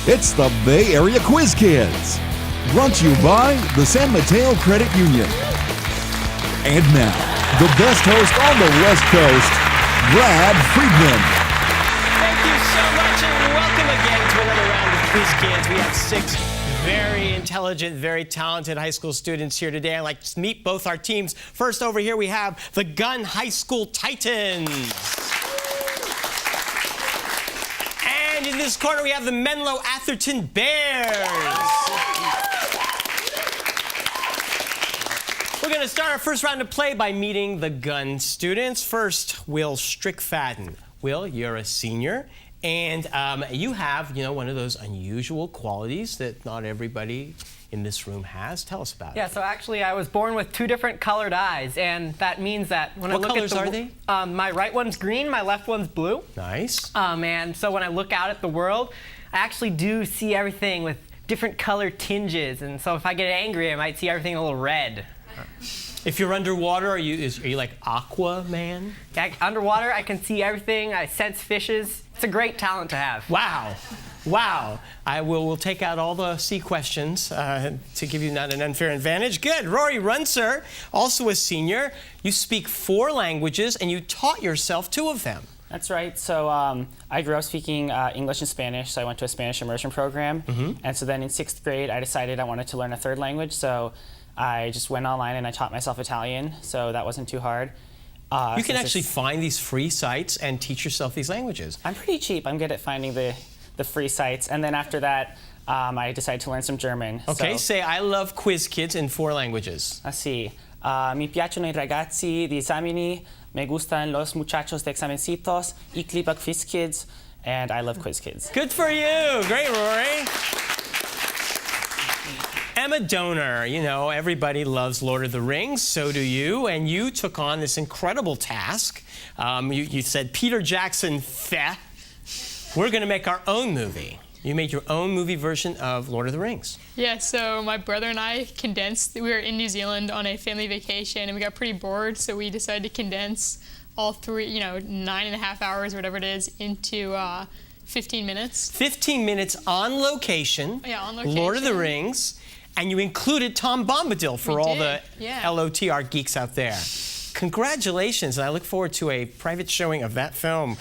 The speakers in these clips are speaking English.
It's the Bay Area Quiz Kids, brought to you by the San Mateo Credit Union. And now, the best host on the West Coast, Brad Friedman. Thank you so much, and welcome again to another round of Quiz Kids. We have 6 very intelligent, very talented high school students here today. I'd like to meet both our teams. First, over here, we have the Gunn High School Titans. And in this corner, we have the Menlo Atherton Bears. We're going to start our first round of play by meeting the Gunn students. First, Will Strickfaden. Will, you're a senior, and you have, one of those unusual qualities that not everybody in this room has. Tell us about it. Yeah, so actually I was born with 2 different colored eyes, and that means that when I look colors at are they? My right one's green, my left one's blue. Nice. And so when I look out at the world, I actually do see everything with different color tinges, and so if I get angry, I might see everything a little red. If you're underwater, are you like Aquaman? Yeah, underwater, I can see everything. I sense fishes. It's a great talent to have. Wow. Wow. We'll take out all the C questions to give you not an unfair advantage. Good. Rory Runser, also a senior. You speak 4 languages, and you taught yourself 2 of them. That's right. So I grew up speaking English and Spanish, so I went to a Spanish immersion program. And so then in 6th grade, I decided I wanted to learn a 3rd language, so I just went online and I taught myself Italian, so that wasn't too hard. You can actually find these free sites and teach yourself these languages. I'm pretty cheap. I'm good at finding the free sites. And then after that, I decided to learn some German. Okay, so, say I love Quiz Kids in 4 languages. Let's see. Mi piacciono I ragazzi di esamini, me gustan los muchachos de examencitos, ich liebe Quiz Kids, and I love Quiz Kids. Good for you. Great, Rory. Emma Donor, everybody loves Lord of the Rings, so do you, and you took on this incredible task. You said, Peter Jackson, feh. We're going to make our own movie. You made your own movie version of Lord of the Rings. Yeah, so my brother and I condensed. We were in New Zealand on a family vacation, and we got pretty bored, so we decided to condense all 3, 9.5 hours, whatever it is, into 15 minutes. 15 minutes on location. Yeah, on location. Lord of the Rings. And you included Tom Bombadil for all the LOTR geeks out there. Congratulations, and I look forward to a private showing of that film.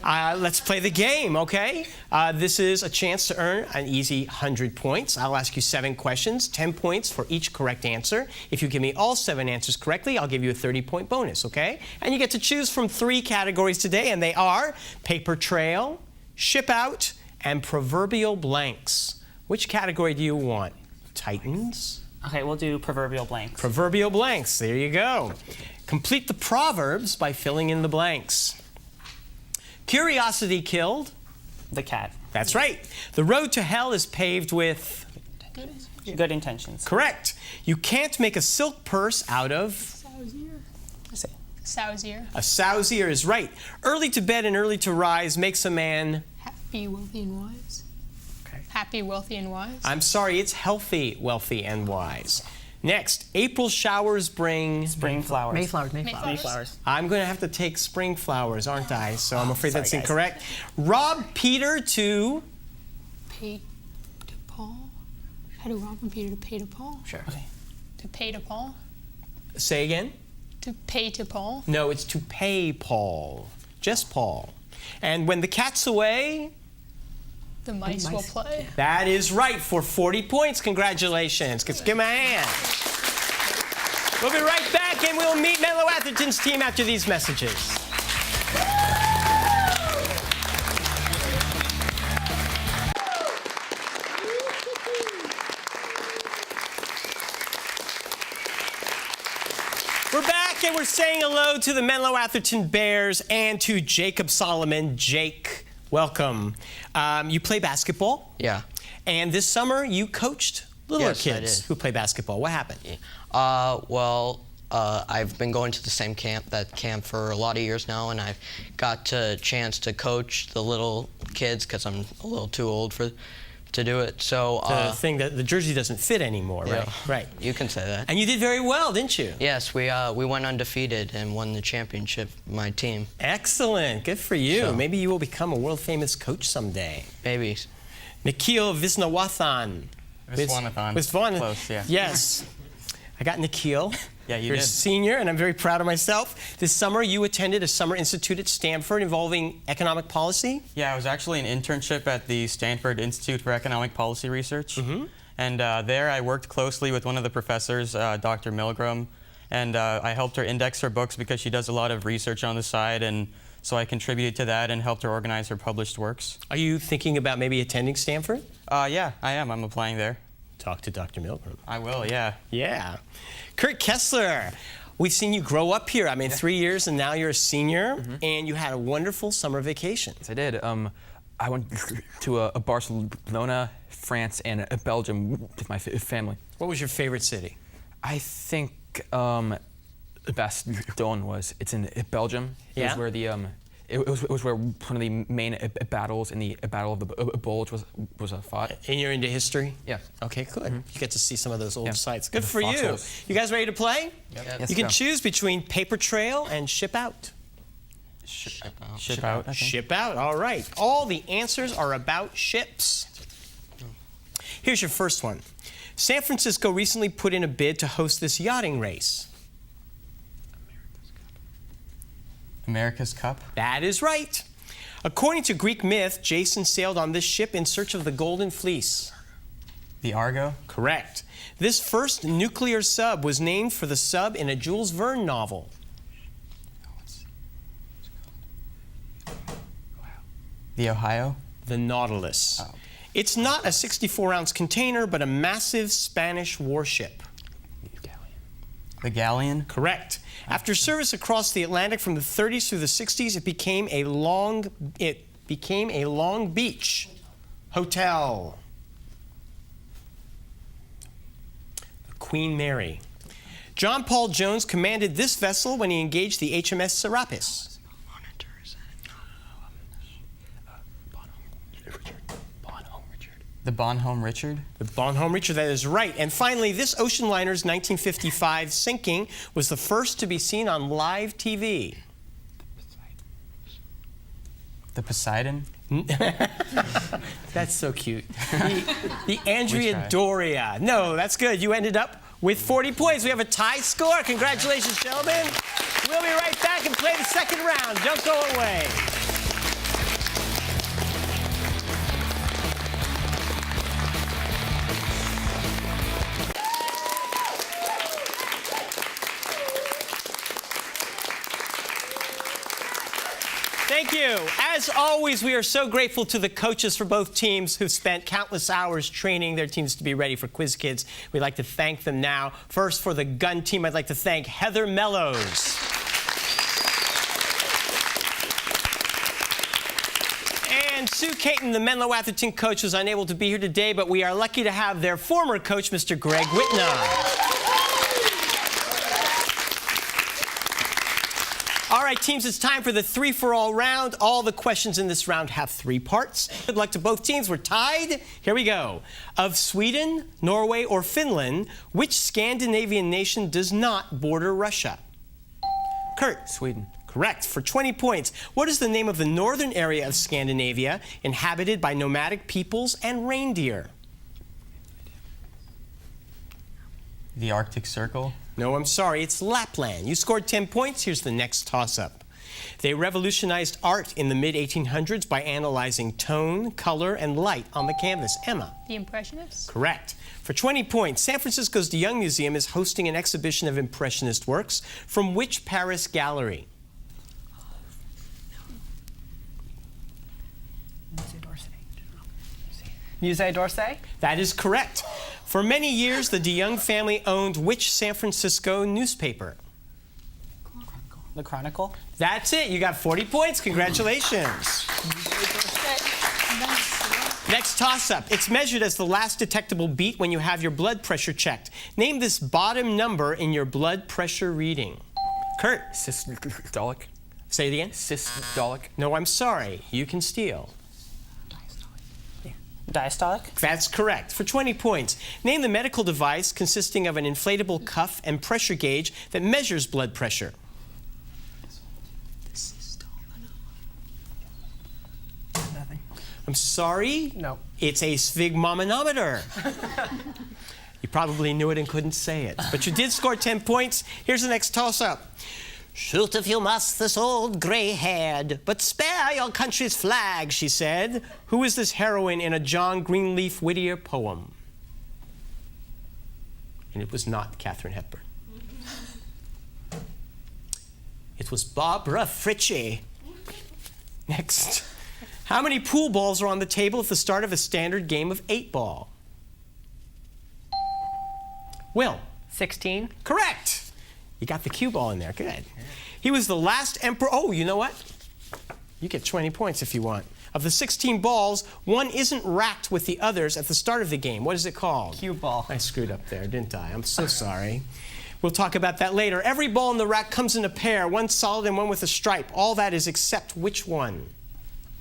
Let's play the game, okay? This is a chance to earn an easy 100 points. I'll ask you 7 questions, 10 points for each correct answer. If you give me all 7 answers correctly, I'll give you a 30-point bonus, okay? And you get to choose from 3 categories today, and they are paper trail, ship out, and proverbial blanks. Which category do you want? Titans? Okay, we'll do proverbial blanks. Proverbial blanks, there you go. Complete the proverbs by filling in the blanks. Curiosity killed the cat. That's right. The road to hell is paved with good intentions. Correct. You can't make a silk purse out of sow's ear. Sow's ear. A sow's ear is right. Early to bed and early to rise makes a man happy, wealthy, and wise. Happy, wealthy, and wise? I'm sorry, it's healthy, wealthy, and wise. Next, April showers bring... Spring flowers. Mayflowers. I'm going to have to take spring flowers, aren't I? So I'm afraid that's incorrect. Rob Peter to... Pay to Paul? How do Rob and Peter to pay to Paul? Sure. Okay. To pay to Paul? Say again? To pay to Paul? No, it's to pay Paul. Just Paul. And when the cat's away... The mice will play. That is right for 40 points. Congratulations. Give him a hand. We'll be right back, and we'll meet Menlo Atherton's team after these messages. We're back, and we're saying hello to the Menlo Atherton Bears and to Jacob Solomon. Jake, welcome. You play basketball? Yeah. And this summer you coached littler Yes, I kids did. who play basketball. What happened? I've been going to the same camp for a lot of years now, and I've got a chance to coach the little kids because I'm a little too old to do it. So The thing that the jersey doesn't fit anymore, yeah, right? Right. You can say that. And you did very well, didn't you? Yes, we went undefeated and won the championship, my team. Excellent. Good for you. So- Maybe you will become a world-famous coach someday. Maybe. Nikhil Viswanathan. Viswanathan. Close, yeah. Yes. I got Nikhil. Yeah, you You're did. a senior, and I'm very proud of myself. This summer, you attended a summer institute at Stanford involving economic policy. Yeah, I was actually an internship at the Stanford Institute for Economic Policy Research. And there I worked closely with one of the professors, Dr. Milgram, and I helped her index her books because she does a lot of research on the side, and so I contributed to that and helped her organize her published works. Are you thinking about maybe attending Stanford? Yeah, I am. I'm applying there. Talk to Dr. Milgram. I will, yeah. Yeah. Kurt Kessler, we've seen you grow up here. I mean, 3 years, and now you're a senior, and you had a wonderful summer vacation. Yes, I did. I went to Barcelona, France, and Belgium with my family. What was your favorite city? I think Bastogne was. It's in Belgium. It Yeah? was where the it was where one of the main battles in the Battle of the Bulge was fought. And you're into history? Yeah. Okay, good. You get to see some of those old sites. Good The for you. foxholes. You guys ready to play? Yes, You can go. choose between Paper Trail and Ship Out. Ship out, I think. Ship Out, all right. All the answers are about ships. Here's your first one. San Francisco recently put in a bid to host this yachting race. America's Cup. That is right. According to Greek myth, Jason sailed on this ship in search of the Golden Fleece. The Argo. Correct. This first nuclear sub was named for the sub in a Jules Verne novel. The Ohio. The Nautilus. It's not a 64-ounce container, but a massive Spanish warship. The Galleon. Correct. After service across the Atlantic from the 30s through the 60s, it became a Long Beach hotel. The Queen Mary. John Paul Jones commanded this vessel when he engaged the HMS Serapis. The Bonhomme Richard. The Bonhomme Richard, that is right. And finally, this ocean liner's 1955 sinking was the first to be seen on live TV. The Poseidon. That's so cute. The Andrea tried. Doria. No, that's good. You ended up with 40 points. We have a tie score. Congratulations, gentlemen. We'll be right back and play the second round. Don't go away. Thank you. As always, we are so grateful to the coaches for both teams who've spent countless hours training their teams to be ready for Quiz Kids. We'd like to thank them now. First, for the Gunn team, I'd like to thank Heather Mellows. And Sue Caton, the Menlo Atherton coach, was unable to be here today, but we are lucky to have their former coach, Mr. Greg Whitnall. All right, teams, it's time for the three-for-all round. All the questions in this round have 3 parts. Good luck to both teams. We're tied. Here we go. Of Sweden, Norway, or Finland, which Scandinavian nation does not border Russia? Kurt. Sweden. Correct. For 20 points. What is the name of the northern area of Scandinavia inhabited by nomadic peoples and reindeer? The Arctic Circle. No, I'm sorry, it's Lapland. You scored 10 points. Here's the next toss-up. They revolutionized art in the mid-1800s by analyzing tone, color, and light on the canvas. Emma. The Impressionists? Correct. For 20 points, San Francisco's De Young Museum is hosting an exhibition of Impressionist works from which Paris gallery? Musée d'Orsay? That is correct. For many years, the De Young family owned which San Francisco newspaper? The Chronicle. That's it. You got 40 points. Congratulations. Next toss-up. It's measured as the last detectable beat when you have your blood pressure checked. Name this bottom number in your blood pressure reading. Kurt. Systolic. Say it again. Systolic. No, I'm sorry. You can steal. Diastolic. That's correct. For 20 points, name the medical device consisting of an inflatable cuff and pressure gauge that measures blood pressure. Nothing. I'm sorry? No. It's a sphygmomanometer. You probably knew it and couldn't say it. But you did score 10 points. Here's the next toss-up. Shoot if you must this old gray-haired, but spare your country's flag, she said. Who is this heroine in a John Greenleaf Whittier poem? And it was not Katharine Hepburn. It was Barbara Fritchie. Next. How many pool balls are on the table at the start of a standard game of 8-ball? Will. 16. Correct. You got the cue ball in there. Good. He was the last emperor. Oh, you know what? You get 20 points if you want. Of the 16 balls, one isn't racked with the others at the start of the game. What is it called? Cue ball. I screwed up there, didn't I? I'm so sorry. We'll talk about that later. Every ball in the rack comes in a pair, one solid and one with a stripe. All that is except which one?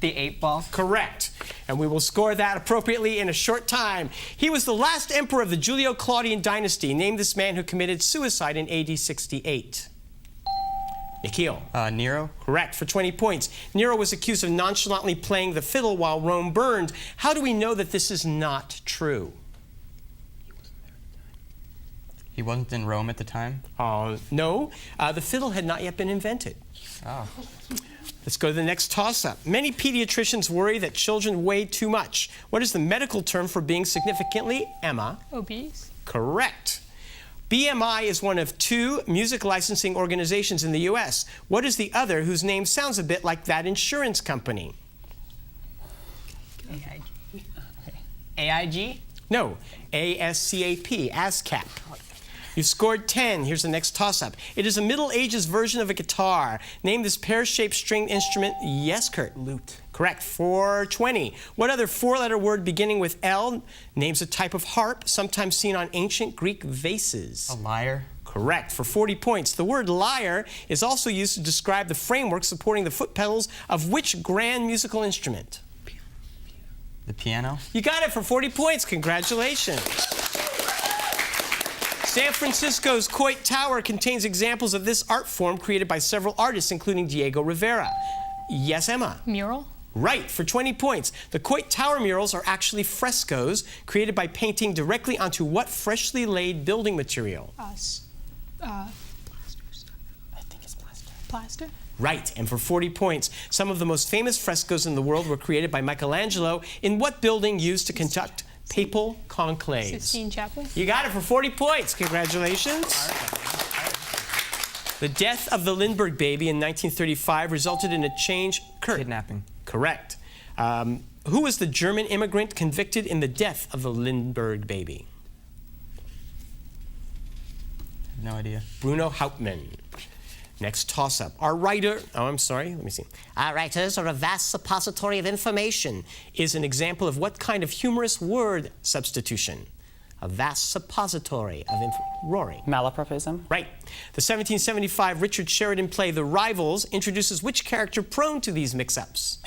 The 8-ball. Correct. And we will score that appropriately in a short time. He was the last emperor of the Julio-Claudian dynasty. Name this man who committed suicide in AD 68. Nikhil. Nero. Correct, for 20 points. Nero was accused of nonchalantly playing the fiddle while Rome burned. How do we know that this is not true? He wasn't in Rome at the time? No. The fiddle had not yet been invented. Oh. Let's go to the next toss-up. Many pediatricians worry that children weigh too much. What is the medical term for being significantly, Emma? Obese. Correct. BMI is one of 2 music licensing organizations in the U.S. What is the other whose name sounds a bit like that insurance company? AIG? No, ASCAP, ASCAP. You scored 10. Here's the next toss-up. It is a Middle Ages version of a guitar. Name this pear-shaped stringed instrument. Yes, Kurt. Lute. Correct. 420. What other 4-letter word beginning with L names a type of harp sometimes seen on ancient Greek vases? A lyre. Correct. For 40 points. The word lyre is also used to describe the framework supporting the foot pedals of which grand musical instrument? The piano. You got it for 40 points. Congratulations. San Francisco's Coit Tower contains examples of this art form created by several artists, including Diego Rivera. Yes, Emma? Mural. Right, for 20 points. The Coit Tower murals are actually frescoes created by painting directly onto what freshly laid building material? I think it's plaster. Plaster? Right, and for 40 points, some of the most famous frescoes in the world were created by Michelangelo in what building used to conduct papal conclaves? Sistine Chapel. You got it for 40 points. Congratulations. The death of the Lindbergh baby in 1935 resulted in a change. Kurt. Kidnapping. Correct. Who was the German immigrant convicted in the death of the Lindbergh baby? No idea. Bruno Hauptmann. Next toss-up. Our writers are a vast suppository of information is an example of what kind of humorous word substitution? A vast suppository of Rory. Malapropism. Right. The 1775 Richard Sheridan play The Rivals introduces which character prone to these mix-ups?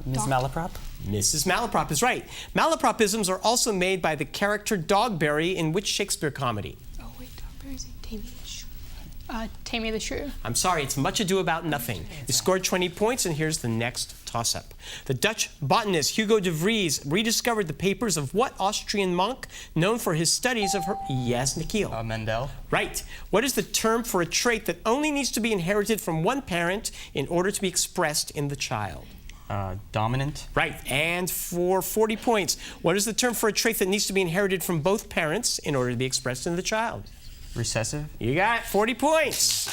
Ms. Malaprop. Mrs. Malaprop is right. Malapropisms are also made by the character Dogberry in which Shakespeare comedy? Oh, wait, Dogberry's in Tammy the Shrew. Tammy the Shrew. I'm sorry, it's Much Ado About Nothing. You scored 20 points, and here's the next toss-up. The Dutch botanist Hugo de Vries rediscovered the papers of what Austrian monk known for his studies of her... Yes, Nikhil. Mendel. Right. What is the term for a trait that only needs to be inherited from one parent in order to be expressed in the child? Dominant. Right. And for 40 points, what is the term for a trait that needs to be inherited from both parents in order to be expressed in the child? Recessive. You got it. 40 points.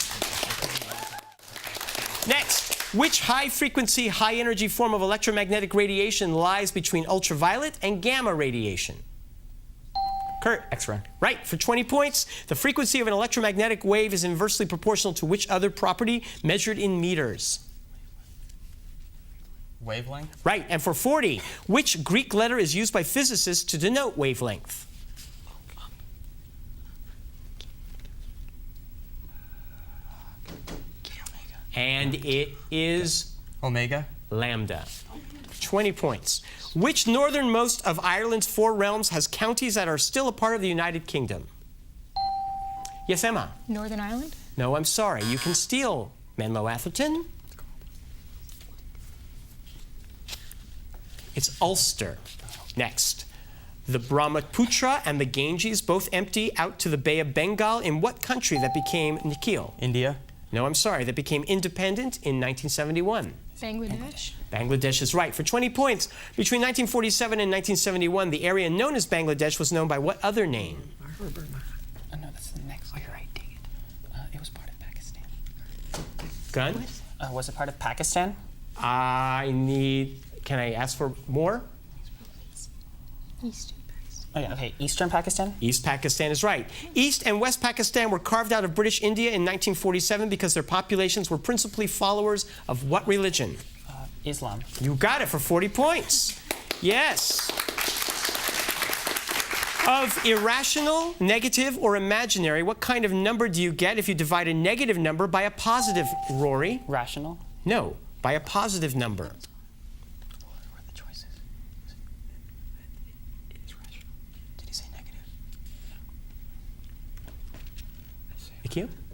Next, which high-frequency, high-energy form of electromagnetic radiation lies between ultraviolet and gamma radiation? Kurt. X-ray. Right, for 20 points. The frequency of an electromagnetic wave is inversely proportional to which other property measured in meters? Wavelength. Right, and for 40, which Greek letter is used by physicists to denote wavelength? And it is Omega. lambda. 20 points. Which northernmost of Ireland's 4 realms has counties that are still a part of the United Kingdom? Yes, Emma? Northern Ireland? No, I'm sorry. You can steal, Menlo Atherton. It's Ulster. Next. The Brahmaputra and the Ganges both empty out to the Bay of Bengal in what country that became Nikhil? India. No, I'm sorry, that became independent in 1971. Bangladesh. Bangladesh is right. For 20 points, between 1947 and 1971, the area known as Bangladesh was known by what other name? Oh, no, that's the next. Oh, you're right. Dang it. It was part of Pakistan. Gunn? Was it part of Pakistan? Can I ask for more? Eastern Pakistan. Oh, yeah, okay. Eastern Pakistan? East Pakistan is right. East and West Pakistan were carved out of British India in 1947 because their populations were principally followers of what religion? Islam. You got it for 40 points. Yes. Of irrational, negative, or imaginary, what kind of number do you get if you divide a negative number by a positive, Rory? Rational? No, by a positive number.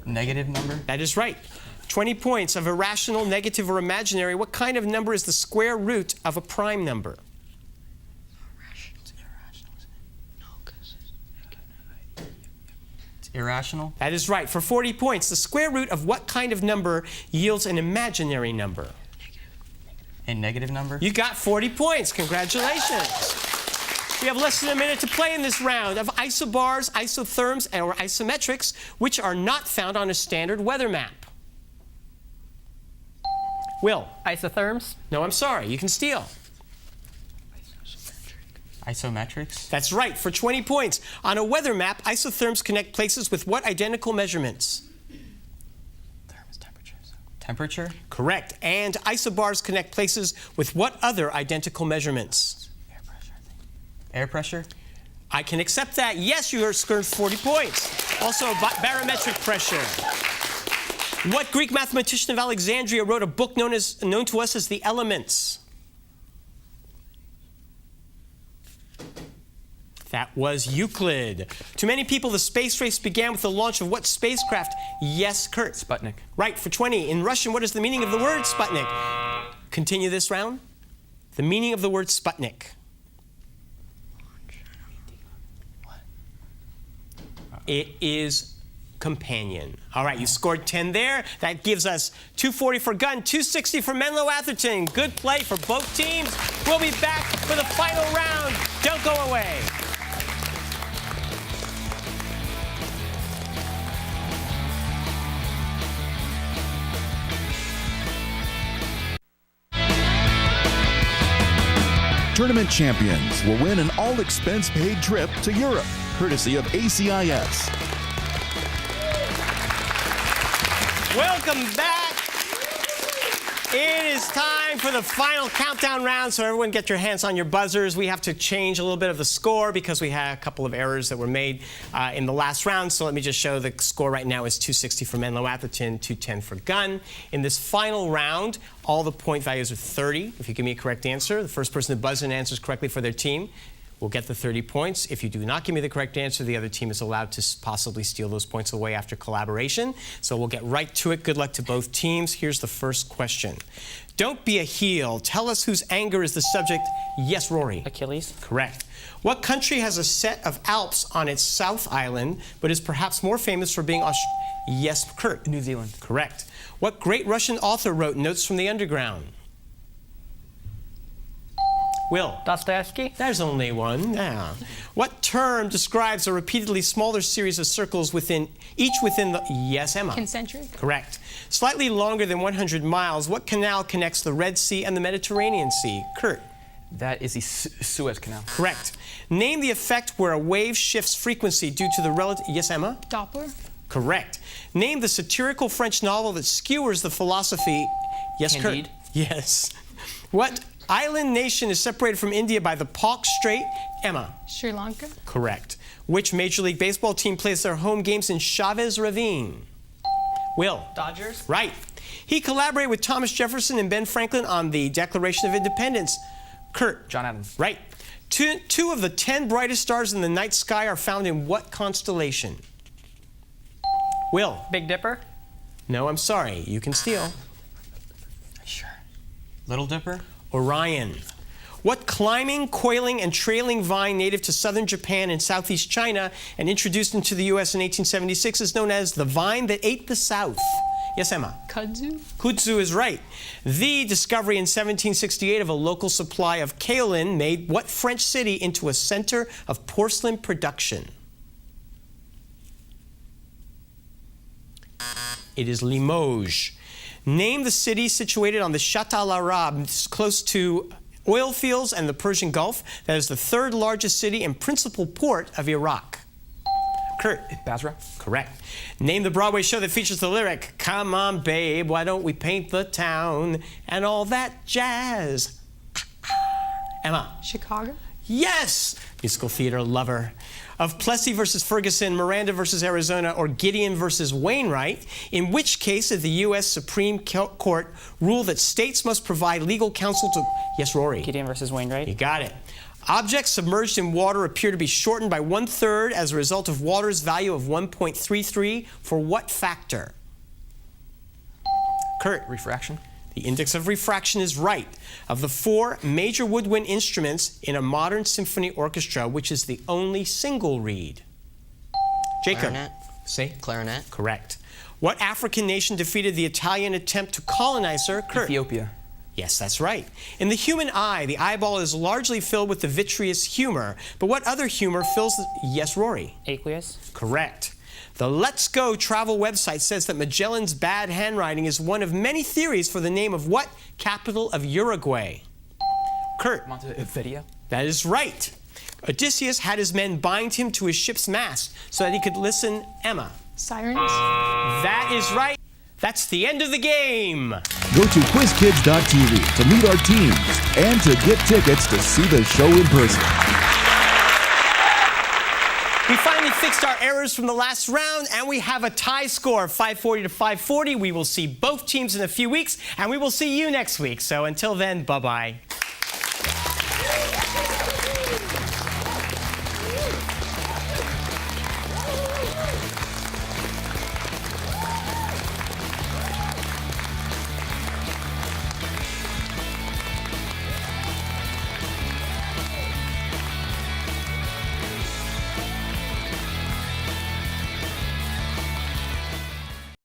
Negative number? That is right. 20 points. Of irrational, negative, or imaginary, what kind of number is the square root of a prime number? It's irrational? That is right. For 40 points, the square root of what kind of number yields an imaginary number? A negative number? You got 40 points. Congratulations. We have less than a minute to play in this round of isobars, isotherms, or isometrics, which are not found on a standard weather map. Will? Isotherms? No, I'm sorry. You can steal. Isometrics? That's right. For 20 points. On a weather map, isotherms connect places with what identical measurements? Temperature? Correct. And isobars connect places with what other identical measurements? Air pressure? I can accept that. Yes, you scored 40 points. Also, barometric pressure. What Greek mathematician of Alexandria wrote a book known to us as The Elements? That was Euclid. To many people, the space race began with the launch of what spacecraft? Yes, Kurt. Sputnik. Right, for 20. In Russian, what is the meaning of the word Sputnik? Continue this round. The meaning of the word Sputnik. It is companion. All right, you scored 10 there. That gives us 240 for Gunn, 260 for Menlo Atherton. Good play for both teams. We'll be back for the final round. Don't go away. Tournament champions will win an all-expense-paid trip to Europe, courtesy of ACIS. Welcome back. It is time for the final countdown round, so everyone get your hands on your buzzers. We have to change a little bit of the score because we had a couple of errors that were made in the last round. So let me just show the score right now is 260 for Menlo Atherton, 210 for Gunn. In this final round, all the point values are 30. If you give me a correct answer, the first person to buzz in answers correctly for their team will get the 30 points. If you do not give me the correct answer, the other team is allowed to possibly steal those points away after collaboration. So we'll get right to it. Good luck to both teams. Here's the first question. Don't be a heel. Tell us whose anger is the subject. Yes, Rory. Achilles. Correct. What country has a set of Alps on its South Island, but is perhaps more famous for being Yes, Kurt. New Zealand. Correct. What great Russian author wrote Notes from the Underground? Will. Dostoevsky? There's only one. Yeah. What term describes a repeatedly smaller series of circles each within the... Yes, Emma. Concentric. Correct. Slightly longer than 100 miles, what canal connects the Red Sea and the Mediterranean Sea? Kurt. That is the Suez Canal. Correct. Name the effect where a wave shifts frequency due to the relative... Yes, Emma? Doppler. Correct. Name the satirical French novel that skewers the philosophy... Yes, Candide. Kurt? Yes. What island nation is separated from India by the BAQK Strait? Emma? Sri Lanka. Correct. Which Major League Baseball team plays their home games in Chavez Ravine? Will? Dodgers. Right. He collaborated with Thomas Jefferson and Ben Franklin on the Declaration of Independence. Kurt? John Adams. Right. Two of the 10 brightest stars in the night sky are found in what constellation? Will? Big Dipper. No, I'm sorry. You can steal. Sure. Little Dipper? Orion. What climbing, coiling, and trailing vine native to southern Japan and southeast China and introduced into the U.S. in 1876 is known as the vine that ate the South? Yes, Emma? Kudzu? Kudzu is right. The discovery in 1768 of a local supply of kaolin made what French city into a center of porcelain production? It is Limoges. Name the city situated on the Shatt al-Arab, close to oil fields and the Persian Gulf, that is the third largest city and principal port of Iraq. Kurt. Basra? Correct. Name the Broadway show that features the lyric, "Come on, babe, why don't we paint the town?" and all that jazz. Emma. Chicago? Yes! Musical theater lover. Of Plessy versus Ferguson, Miranda versus Arizona, or Gideon versus Wainwright, in which case did the U.S. Supreme Court rule that states must provide legal counsel to... Yes, Rory? Gideon versus Wainwright. You got it. Objects submerged in water appear to be shortened by 1/3 as a result of water's value of 1.33 for what factor? Kurt? Refraction? The index of refraction is right. Of the 4 major woodwind instruments in a modern symphony orchestra, which is the only single reed? Jacob. Clarinet. Say? Clarinet. Correct. What African nation defeated the Italian attempt to colonize her? Kurt. Ethiopia. Yes, that's right. In the human eye, the eyeball is largely filled with the vitreous humor. But what other humor fills the... Yes, Rory? Aqueous. Correct. The Let's Go travel website says that Magellan's bad handwriting is one of many theories for the name of what capital of Uruguay? Kurt? Montevideo. That is right. Odysseus had his men bind him to his ship's mast so that he could listen. Emma? Sirens? That is right. That's the end of the game. Go to quizkids.tv to meet our teams and to get tickets to see the show in person. We finally fixed our errors from the last round, and we have a tie score, 540 to 540. We will see both teams in a few weeks, and we will see you next week. So until then, bye-bye.